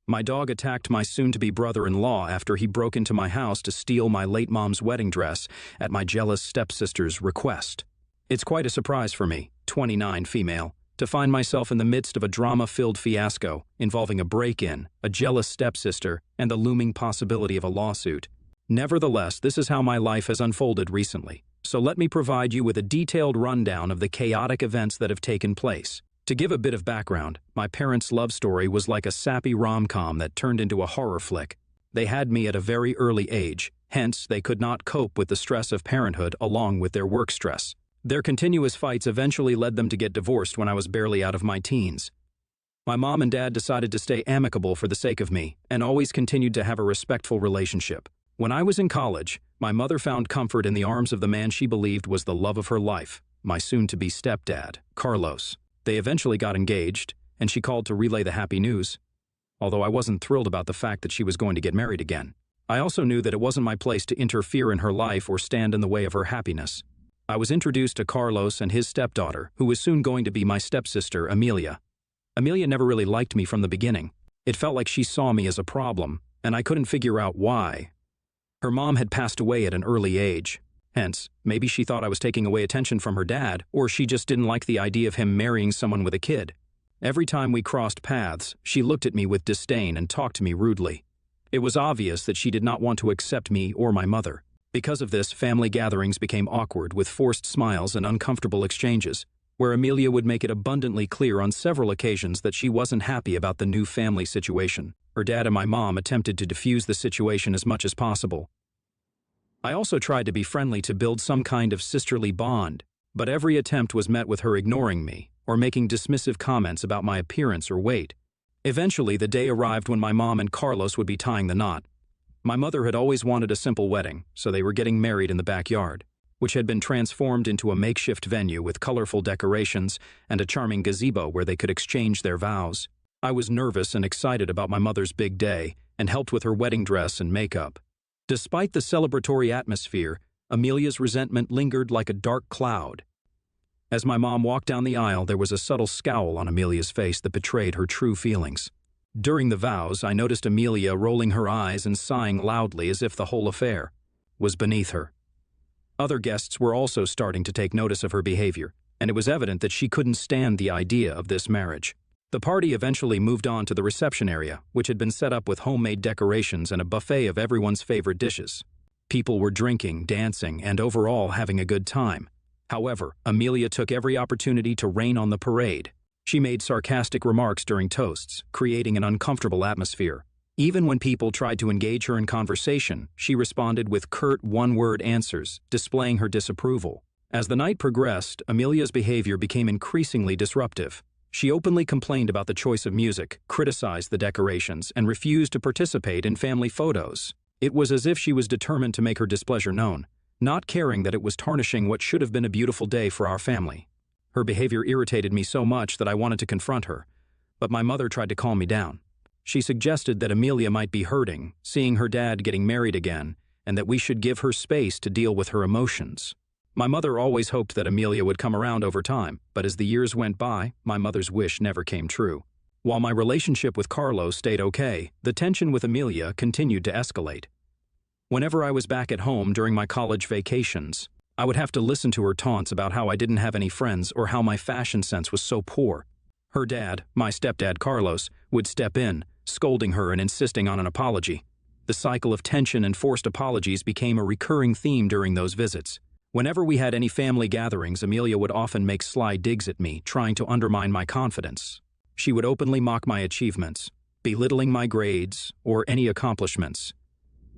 My dog attacked my soon-to-be brother-in-law after he broke into my house to steal my late mom's wedding dress at my jealous stepsister's request. It's quite a surprise for me, 29 female, to find myself in the midst of a drama-filled fiasco involving a break-in, a jealous stepsister, and the looming possibility of a lawsuit. Nevertheless, this is how my life has unfolded recently, so let me provide you with a detailed rundown of the chaotic events that have taken place. To give a bit of background, my parents' love story was like a sappy rom-com that turned into a horror flick. They had me at a very early age, hence they could not cope with the stress of parenthood along with their work stress. Their continuous fights eventually led them to get divorced when I was barely out of my teens. My mom and dad decided to stay amicable for the sake of me, and always continued to have a respectful relationship. When I was in college, my mother found comfort in the arms of the man she believed was the love of her life, my soon-to-be stepdad, Carlos. They eventually got engaged, and she called to relay the happy news, although I wasn't thrilled about the fact that she was going to get married again. I also knew that it wasn't my place to interfere in her life or stand in the way of her happiness. I was introduced to Carlos and his stepdaughter, who was soon going to be my stepsister, Amelia. Amelia never really liked me from the beginning. It felt like she saw me as a problem, and I couldn't figure out why. Her mom had passed away at an early age. Hence, maybe she thought I was taking away attention from her dad, or she just didn't like the idea of him marrying someone with a kid. Every time we crossed paths, she looked at me with disdain and talked to me rudely. It was obvious that she did not want to accept me or my mother. Because of this, family gatherings became awkward with forced smiles and uncomfortable exchanges, where Amelia would make it abundantly clear on several occasions that she wasn't happy about the new family situation. Her dad and my mom attempted to defuse the situation as much as possible. I also tried to be friendly to build some kind of sisterly bond, but every attempt was met with her ignoring me or making dismissive comments about my appearance or weight. Eventually, the day arrived when my mom and Carlos would be tying the knot. My mother had always wanted a simple wedding, so they were getting married in the backyard, which had been transformed into a makeshift venue with colorful decorations and a charming gazebo where they could exchange their vows. I was nervous and excited about my mother's big day and helped with her wedding dress and makeup. Despite the celebratory atmosphere, Amelia's resentment lingered like a dark cloud. As my mom walked down the aisle, there was a subtle scowl on Amelia's face that betrayed her true feelings. During the vows, I noticed Amelia rolling her eyes and sighing loudly as if the whole affair was beneath her. Other guests were also starting to take notice of her behavior, and it was evident that she couldn't stand the idea of this marriage. The party eventually moved on to the reception area, which had been set up with homemade decorations and a buffet of everyone's favorite dishes. People were drinking, dancing, and overall having a good time. However, Amelia took every opportunity to rain on the parade. She made sarcastic remarks during toasts, creating an uncomfortable atmosphere. Even when people tried to engage her in conversation, she responded with curt one-word answers, displaying her disapproval. As the night progressed, Amelia's behavior became increasingly disruptive. She openly complained about the choice of music, criticized the decorations, and refused to participate in family photos. It was as if she was determined to make her displeasure known, not caring that it was tarnishing what should have been a beautiful day for our family. Her behavior irritated me so much that I wanted to confront her, but my mother tried to calm me down. She suggested that Amelia might be hurting, seeing her dad getting married again, and that we should give her space to deal with her emotions. My mother always hoped that Amelia would come around over time, but as the years went by, my mother's wish never came true. While my relationship with Carlos stayed okay, the tension with Amelia continued to escalate. Whenever I was back at home during my college vacations, I would have to listen to her taunts about how I didn't have any friends or how my fashion sense was so poor. Her dad, my stepdad Carlos, would step in, scolding her and insisting on an apology. The cycle of tension and forced apologies became a recurring theme during those visits. Whenever we had any family gatherings, Amelia would often make sly digs at me, trying to undermine my confidence. She would openly mock my achievements, belittling my grades or any accomplishments.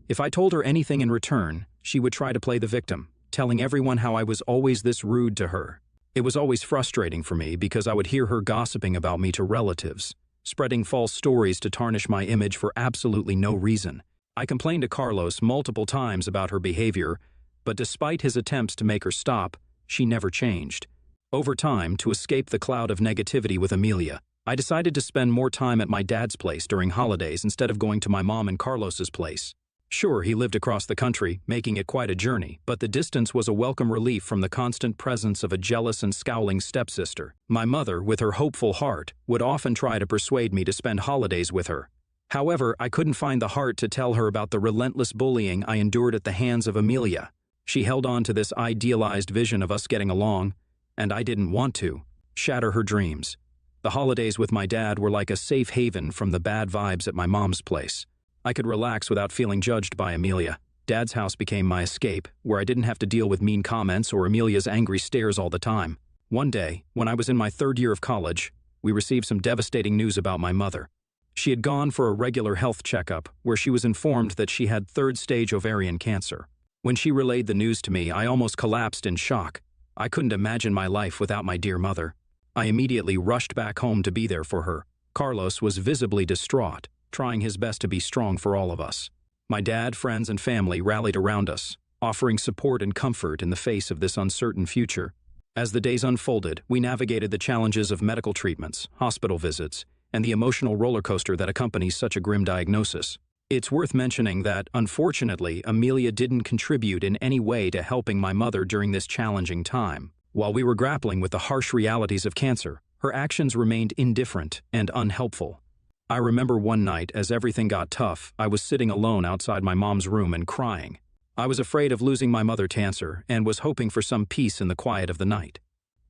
If I told her anything in return, she would try to play the victim, telling everyone how I was always this rude to her. It was always frustrating for me because I would hear her gossiping about me to relatives, spreading false stories to tarnish my image for absolutely no reason. I complained to Carlos multiple times about her behavior, but despite his attempts to make her stop, she never changed. Over time, to escape the cloud of negativity with Amelia, I decided to spend more time at my dad's place during holidays instead of going to my mom and Carlos's place. Sure, he lived across the country, making it quite a journey, but the distance was a welcome relief from the constant presence of a jealous and scowling stepsister. My mother, with her hopeful heart, would often try to persuade me to spend holidays with her, However, I couldn't find the heart to tell her about the relentless bullying I endured at the hands of Amelia. She held on to this idealized vision of us getting along, and I didn't want to shatter her dreams. The holidays with my dad were like a safe haven from the bad vibes at my mom's place. I could relax without feeling judged by Amelia. Dad's house became my escape, where I didn't have to deal with mean comments or Amelia's angry stares all the time. One day, when I was in my third year of college, we received some devastating news about my mother. She had gone for a regular health checkup, where she was informed that she had third-stage ovarian cancer. When she relayed the news to me, I almost collapsed in shock. I couldn't imagine my life without my dear mother. I immediately rushed back home to be there for her. Carlos was visibly distraught, trying his best to be strong for all of us. My dad, friends, and family rallied around us, offering support and comfort in the face of this uncertain future. As the days unfolded, we navigated the challenges of medical treatments, hospital visits, and the emotional roller coaster that accompanies such a grim diagnosis. It's worth mentioning that, unfortunately, Amelia didn't contribute in any way to helping my mother during this challenging time. While we were grappling with the harsh realities of cancer, her actions remained indifferent and unhelpful. I remember one night, as everything got tough, I was sitting alone outside my mom's room and crying. I was afraid of losing my mother to cancer and was hoping for some peace in the quiet of the night.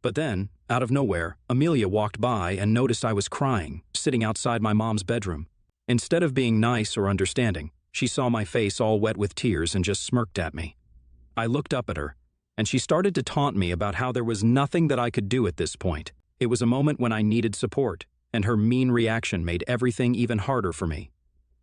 But then, out of nowhere, Amelia walked by and noticed I was crying, sitting outside my mom's bedroom. Instead of being nice or understanding, she saw my face all wet with tears and just smirked at me. I looked up at her, and she started to taunt me about how there was nothing that I could do at this point. It was a moment when I needed support, and her mean reaction made everything even harder for me.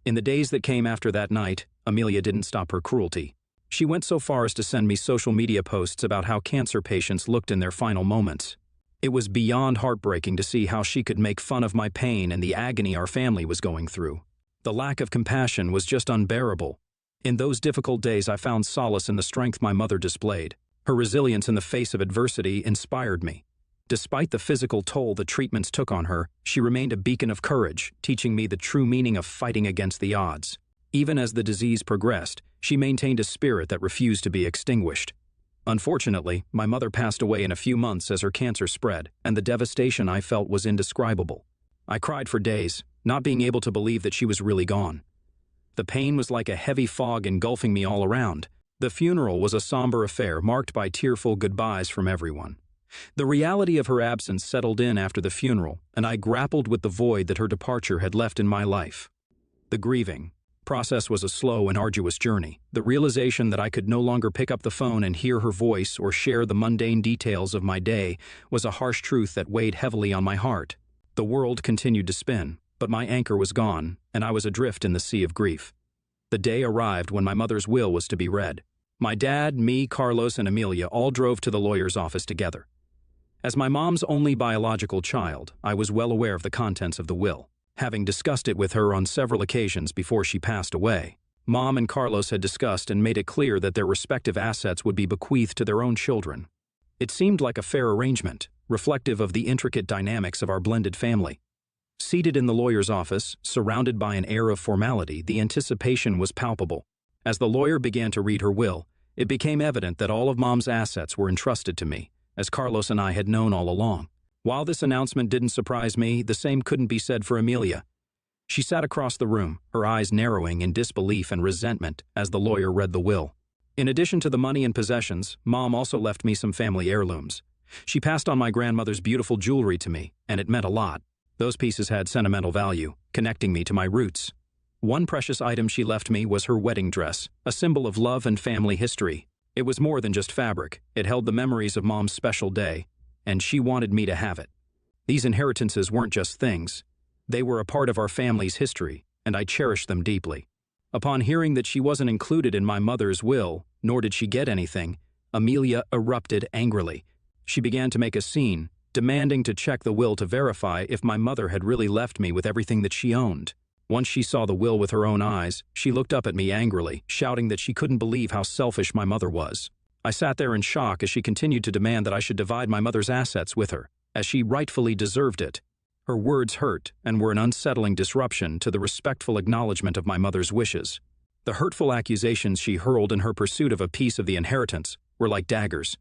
In the days that came after that night, Amelia didn't stop her cruelty. She went so far as to send me social media posts about how cancer patients looked in their final moments. It was beyond heartbreaking to see how she could make fun of my pain and the agony our family was going through. The lack of compassion was just unbearable. In those difficult days, I found solace in the strength my mother displayed. Her resilience in the face of adversity inspired me. Despite the physical toll the treatments took on her, she remained a beacon of courage, teaching me the true meaning of fighting against the odds. Even as the disease progressed, she maintained a spirit that refused to be extinguished. Unfortunately, my mother passed away in a few months as her cancer spread, and the devastation I felt was indescribable. I cried for days, not being able to believe that she was really gone. The pain was like a heavy fog engulfing me all around. The funeral was a somber affair marked by tearful goodbyes from everyone. The reality of her absence settled in after the funeral, and I grappled with the void that her departure had left in my life. The grieving process was a slow and arduous journey. The realization that I could no longer pick up the phone and hear her voice or share the mundane details of my day was a harsh truth that weighed heavily on my heart. The world continued to spin, but my anchor was gone, and I was adrift in the sea of grief. The day arrived when my mother's will was to be read. My dad, me, Carlos, and Amelia all drove to the lawyer's office together. As my mom's only biological child, I was well aware of the contents of the will, having discussed it with her on several occasions before she passed away. Mom and Carlos had discussed and made it clear that their respective assets would be bequeathed to their own children. It seemed like a fair arrangement, reflective of the intricate dynamics of our blended family. Seated in the lawyer's office, surrounded by an air of formality, the anticipation was palpable. As the lawyer began to read her will, it became evident that all of Mom's assets were entrusted to me, as Carlos and I had known all along. While this announcement didn't surprise me, the same couldn't be said for Amelia. She sat across the room, her eyes narrowing in disbelief and resentment as the lawyer read the will. In addition to the money and possessions, Mom also left me some family heirlooms. She passed on my grandmother's beautiful jewelry to me, and it meant a lot. Those pieces had sentimental value, connecting me to my roots. One precious item she left me was her wedding dress, a symbol of love and family history. It was more than just fabric. It held the memories of Mom's special day, and she wanted me to have it. These inheritances weren't just things. They were a part of our family's history, and I cherished them deeply. Upon hearing that she wasn't included in my mother's will, nor did she get anything, Amelia erupted angrily. She began to make a scene, demanding to check the will to verify if my mother had really left me with everything that she owned. Once she saw the will with her own eyes, she looked up at me angrily, shouting that she couldn't believe how selfish my mother was. I sat there in shock as she continued to demand that I should divide my mother's assets with her, as she rightfully deserved it. Her words hurt and were an unsettling disruption to the respectful acknowledgement of my mother's wishes. The hurtful accusations she hurled in her pursuit of a piece of the inheritance were like daggers.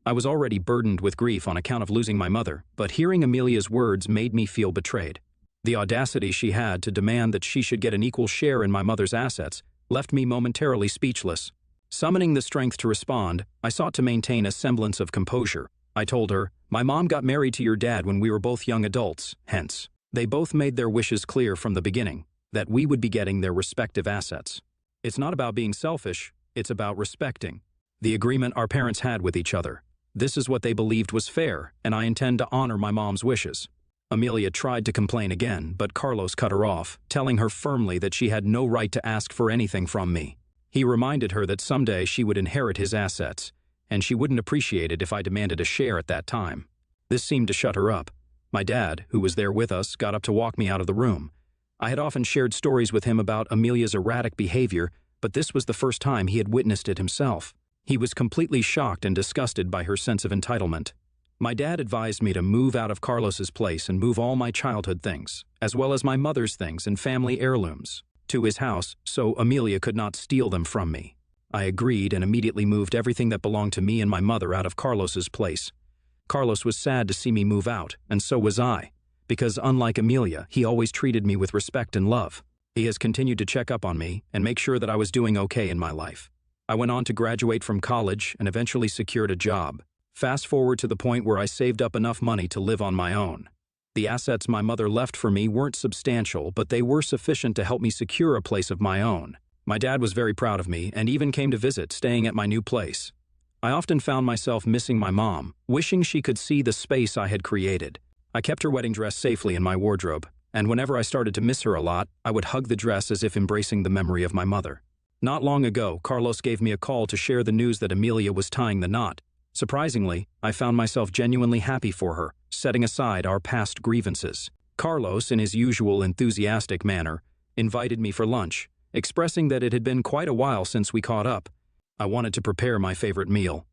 I was already burdened with grief on account of losing my mother, but hearing Amelia's words made me feel betrayed. The audacity she had to demand that she should get an equal share in my mother's assets left me momentarily speechless. Summoning the strength to respond, I sought to maintain a semblance of composure. I told her, "My mom got married to your dad when we were both young adults, hence, they both made their wishes clear from the beginning, that we would be getting their respective assets. It's not about being selfish, it's about respecting the agreement our parents had with each other. This is what they believed was fair, and I intend to honor my mom's wishes." Amelia tried to complain again, but Carlos cut her off, telling her firmly that she had no right to ask for anything from me. He reminded her that someday she would inherit his assets, and she wouldn't appreciate it if I demanded a share at that time. This seemed to shut her up. My dad, who was there with us, got up to walk me out of the room. I had often shared stories with him about Amelia's erratic behavior, but this was the first time he had witnessed it himself. He was completely shocked and disgusted by her sense of entitlement. My dad advised me to move out of Carlos's place and move all my childhood things, as well as my mother's things and family heirlooms, to his house so Amelia could not steal them from me. I agreed and immediately moved everything that belonged to me and my mother out of Carlos's place. Carlos was sad to see me move out, and so was I, because unlike Amelia, he always treated me with respect and love. He has continued to check up on me and make sure that I was doing okay in my life. I went on to graduate from college and eventually secured a job. Fast forward to the point where I saved up enough money to live on my own. The assets my mother left for me weren't substantial, but they were sufficient to help me secure a place of my own. My dad was very proud of me and even came to visit, staying at my new place. I often found myself missing my mom, wishing she could see the space I had created. I kept her wedding dress safely in my wardrobe, and whenever I started to miss her a lot, I would hug the dress as if embracing the memory of my mother. Not long ago, Carlos gave me a call to share the news that Amelia was tying the knot. Surprisingly, I found myself genuinely happy for her, setting aside our past grievances. Carlos, in his usual enthusiastic manner, invited me for lunch, expressing that it had been quite a while since we caught up. I wanted to prepare my favorite meal.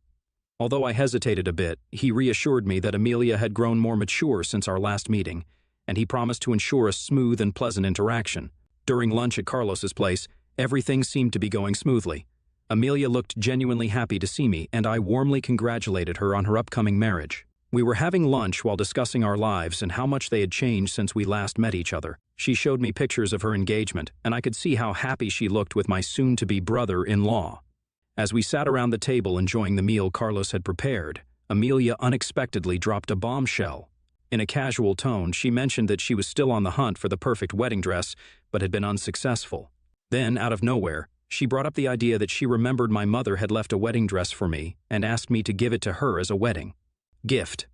Although I hesitated a bit, he reassured me that Amelia had grown more mature since our last meeting, and he promised to ensure a smooth and pleasant interaction. During lunch at Carlos's place, everything seemed to be going smoothly. Amelia looked genuinely happy to see me, and I warmly congratulated her on her upcoming marriage. We were having lunch while discussing our lives and how much they had changed since we last met each other. She showed me pictures of her engagement, and I could see how happy she looked with my soon-to-be brother-in-law. As we sat around the table enjoying the meal Carlos had prepared, Amelia unexpectedly dropped a bombshell. In a casual tone, she mentioned that she was still on the hunt for the perfect wedding dress, but had been unsuccessful. Then, out of nowhere, she brought up the idea that she remembered my mother had left a wedding dress for me and asked me to give it to her as a wedding gift.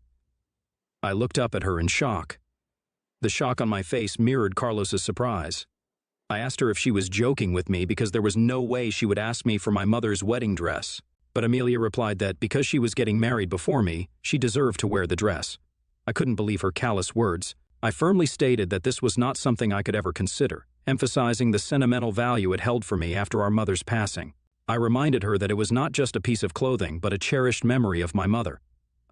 I looked up at her in shock. The shock on my face mirrored Carlos's surprise. I asked her if she was joking with me because there was no way she would ask me for my mother's wedding dress. But Amelia replied that because she was getting married before me, she deserved to wear the dress. I couldn't believe her callous words. I firmly stated that this was not something I could ever consider, emphasizing the sentimental value it held for me after our mother's passing. I reminded her that it was not just a piece of clothing, but a cherished memory of my mother.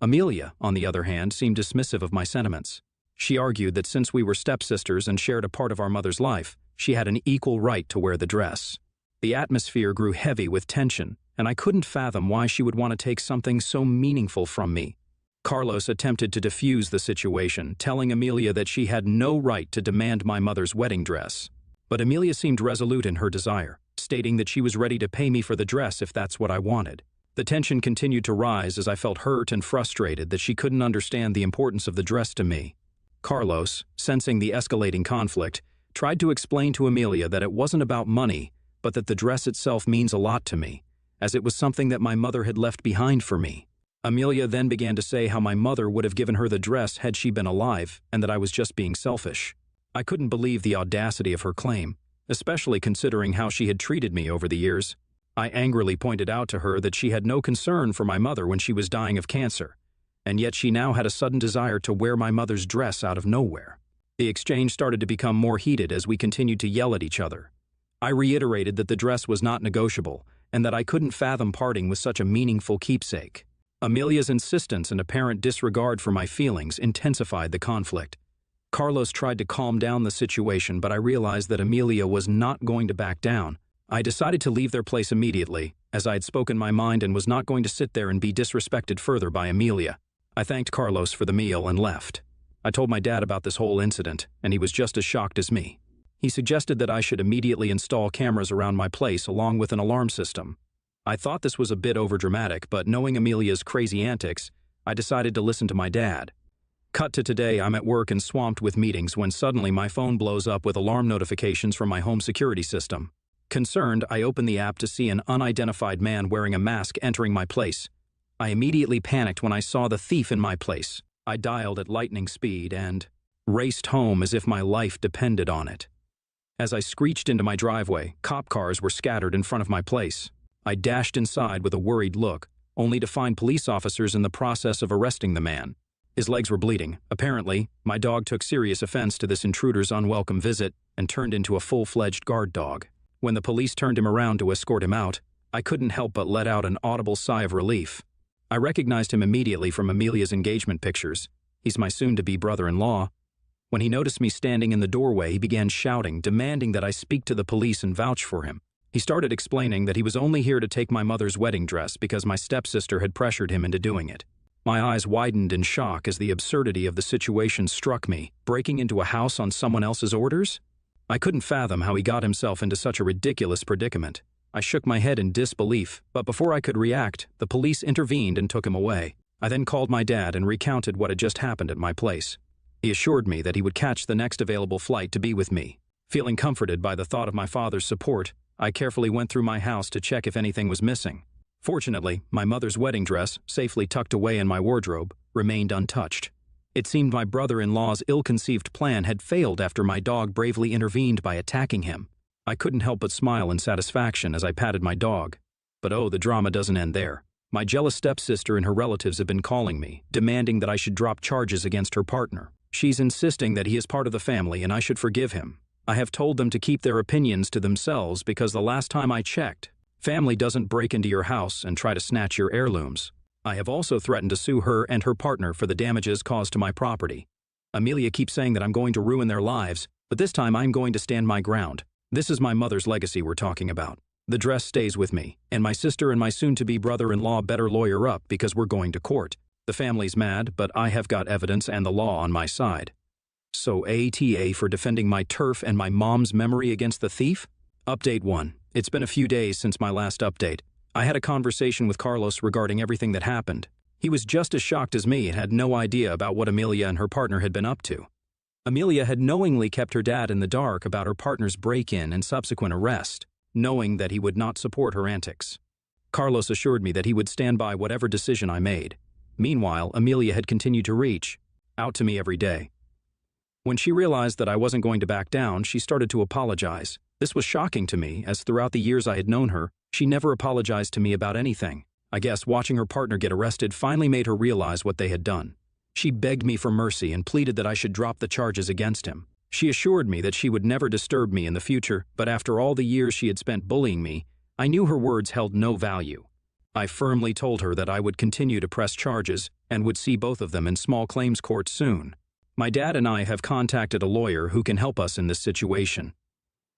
Amelia, on the other hand, seemed dismissive of my sentiments. She argued that since we were stepsisters and shared a part of our mother's life, she had an equal right to wear the dress. The atmosphere grew heavy with tension, and I couldn't fathom why she would want to take something so meaningful from me. Carlos attempted to defuse the situation, telling Amelia that she had no right to demand my mother's wedding dress. But Amelia seemed resolute in her desire, stating that she was ready to pay me for the dress if that's what I wanted. The tension continued to rise as I felt hurt and frustrated that she couldn't understand the importance of the dress to me. Carlos, sensing the escalating conflict, tried to explain to Amelia that it wasn't about money, but that the dress itself means a lot to me, as it was something that my mother had left behind for me. Amelia then began to say how my mother would have given her the dress had she been alive, and that I was just being selfish. I couldn't believe the audacity of her claim, especially considering how she had treated me over the years. I angrily pointed out to her that she had no concern for my mother when she was dying of cancer, and yet she now had a sudden desire to wear my mother's dress out of nowhere. The exchange started to become more heated as we continued to yell at each other. I reiterated that the dress was not negotiable, and that I couldn't fathom parting with such a meaningful keepsake. Amelia's insistence and apparent disregard for my feelings intensified the conflict. Carlos tried to calm down the situation, but I realized that Amelia was not going to back down. I decided to leave their place immediately, as I had spoken my mind and was not going to sit there and be disrespected further by Amelia. I thanked Carlos for the meal and left. I told my dad about this whole incident, and he was just as shocked as me. He suggested that I should immediately install cameras around my place along with an alarm system. I thought this was a bit overdramatic, but knowing Amelia's crazy antics, I decided to listen to my dad. Cut to today, I'm at work and swamped with meetings when suddenly my phone blows up with alarm notifications from my home security system. Concerned, I open the app to see an unidentified man wearing a mask entering my place. I immediately panicked when I saw the thief in my place. I dialed at lightning speed and raced home as if my life depended on it. As I screeched into my driveway, cop cars were scattered in front of my place. I dashed inside with a worried look, only to find police officers in the process of arresting the man. His legs were bleeding. Apparently, my dog took serious offense to this intruder's unwelcome visit and turned into a full-fledged guard dog. When the police turned him around to escort him out, I couldn't help but let out an audible sigh of relief. I recognized him immediately from Amelia's engagement pictures. He's my soon-to-be brother-in-law. When he noticed me standing in the doorway, he began shouting, demanding that I speak to the police and vouch for him. He started explaining that he was only here to take my mother's wedding dress because my stepsister had pressured him into doing it. My eyes widened in shock as the absurdity of the situation struck me. Breaking into a house on someone else's orders? I couldn't fathom how he got himself into such a ridiculous predicament. I shook my head in disbelief, but before I could react, the police intervened and took him away. I then called my dad and recounted what had just happened at my place. He assured me that he would catch the next available flight to be with me. Feeling comforted by the thought of my father's support, I carefully went through my house to check if anything was missing. Fortunately, my mother's wedding dress, safely tucked away in my wardrobe, remained untouched. It seemed my brother-in-law's ill-conceived plan had failed after my dog bravely intervened by attacking him. I couldn't help but smile in satisfaction as I patted my dog. But oh, the drama doesn't end there. My jealous stepsister and her relatives have been calling me, demanding that I should drop charges against her partner. She's insisting that he is part of the family and I should forgive him. I have told them to keep their opinions to themselves because the last time I checked, family doesn't break into your house and try to snatch your heirlooms. I have also threatened to sue her and her partner for the damages caused to my property. Amelia keeps saying that I'm going to ruin their lives, but this time I'm going to stand my ground. This is my mother's legacy we're talking about. The dress stays with me, and my sister and my soon-to-be brother-in-law better lawyer up because we're going to court. The family's mad, but I have got evidence and the law on my side. So ATA for defending my turf and my mom's memory against the thief? Update 1. It's been a few days since my last update. I had a conversation with Carlos regarding everything that happened. He was just as shocked as me and had no idea about what Amelia and her partner had been up to. Amelia had knowingly kept her dad in the dark about her partner's break-in and subsequent arrest, knowing that he would not support her antics. Carlos assured me that he would stand by whatever decision I made. Meanwhile, Amelia had continued to reach out to me every day. When she realized that I wasn't going to back down, she started to apologize. This was shocking to me, as throughout the years I had known her, she never apologized to me about anything. I guess watching her partner get arrested finally made her realize what they had done. She begged me for mercy and pleaded that I should drop the charges against him. She assured me that she would never disturb me in the future, but after all the years she had spent bullying me, I knew her words held no value. I firmly told her that I would continue to press charges and would see both of them in small claims court soon. My dad and I have contacted a lawyer who can help us in this situation.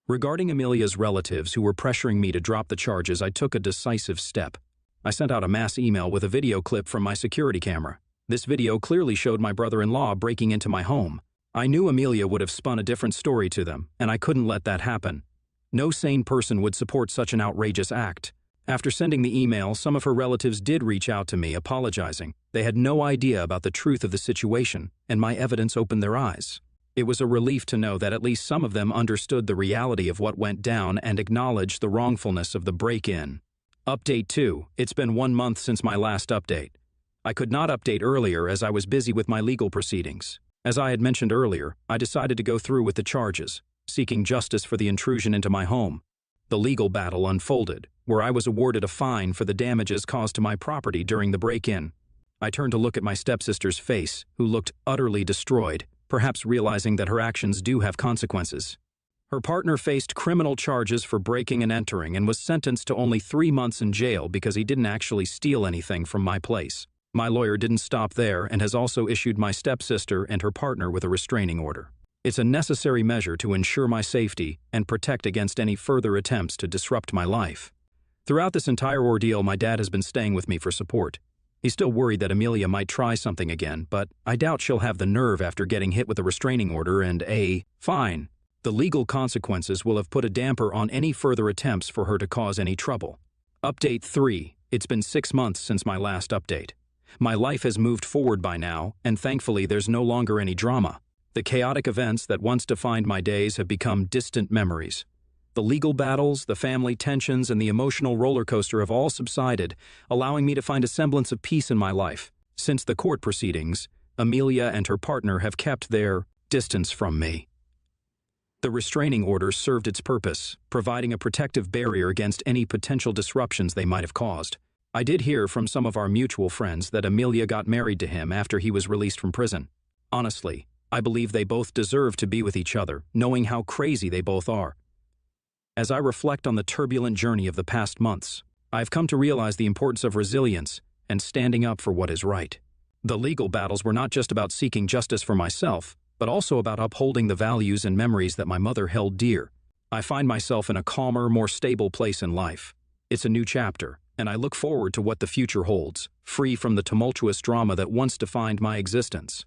Regarding Amelia's relatives who were pressuring me to drop the charges, I took a decisive step. I sent out a mass email with a video clip from my security camera. This video clearly showed my brother-in-law breaking into my home. I knew Amelia would have spun a different story to them, and I couldn't let that happen. No sane person would support such an outrageous act. After sending the email, some of her relatives did reach out to me, apologizing. They had no idea about the truth of the situation, and my evidence opened their eyes. It was a relief to know that at least some of them understood the reality of what went down and acknowledged the wrongfulness of the break-in. Update 2. It's been 1 month since my last update. I could not update earlier as I was busy with my legal proceedings. As I had mentioned earlier, I decided to go through with the charges, seeking justice for the intrusion into my home. The legal battle unfolded, where I was awarded a fine for the damages caused to my property during the break-in. I turned to look at my stepsister's face, who looked utterly destroyed, perhaps realizing that her actions do have consequences. Her partner faced criminal charges for breaking and entering and was sentenced to only 3 months in jail because he didn't actually steal anything from my place. My lawyer didn't stop there and has also issued my stepsister and her partner with a restraining order. It's a necessary measure to ensure my safety and protect against any further attempts to disrupt my life. Throughout this entire ordeal, my dad has been staying with me for support. He's still worried that Amelia might try something again, but I doubt she'll have the nerve after getting hit with a restraining order and a fine. The legal consequences will have put a damper on any further attempts for her to cause any trouble. Update 3. It's been 6 months since my last update. My life has moved forward by now, and thankfully there's no longer any drama. The chaotic events that once defined my days have become distant memories. The legal battles, the family tensions, and the emotional roller coaster have all subsided, allowing me to find a semblance of peace in my life. Since the court proceedings, Amelia and her partner have kept their distance from me. The restraining order served its purpose, providing a protective barrier against any potential disruptions they might have caused. I did hear from some of our mutual friends that Amelia got married to him after he was released from prison. Honestly, I believe they both deserve to be with each other, knowing how crazy they both are. As I reflect on the turbulent journey of the past months, I've come to realize the importance of resilience and standing up for what is right. The legal battles were not just about seeking justice for myself, but also about upholding the values and memories that my mother held dear. I find myself in a calmer, more stable place in life. It's a new chapter, and I look forward to what the future holds, free from the tumultuous drama that once defined my existence.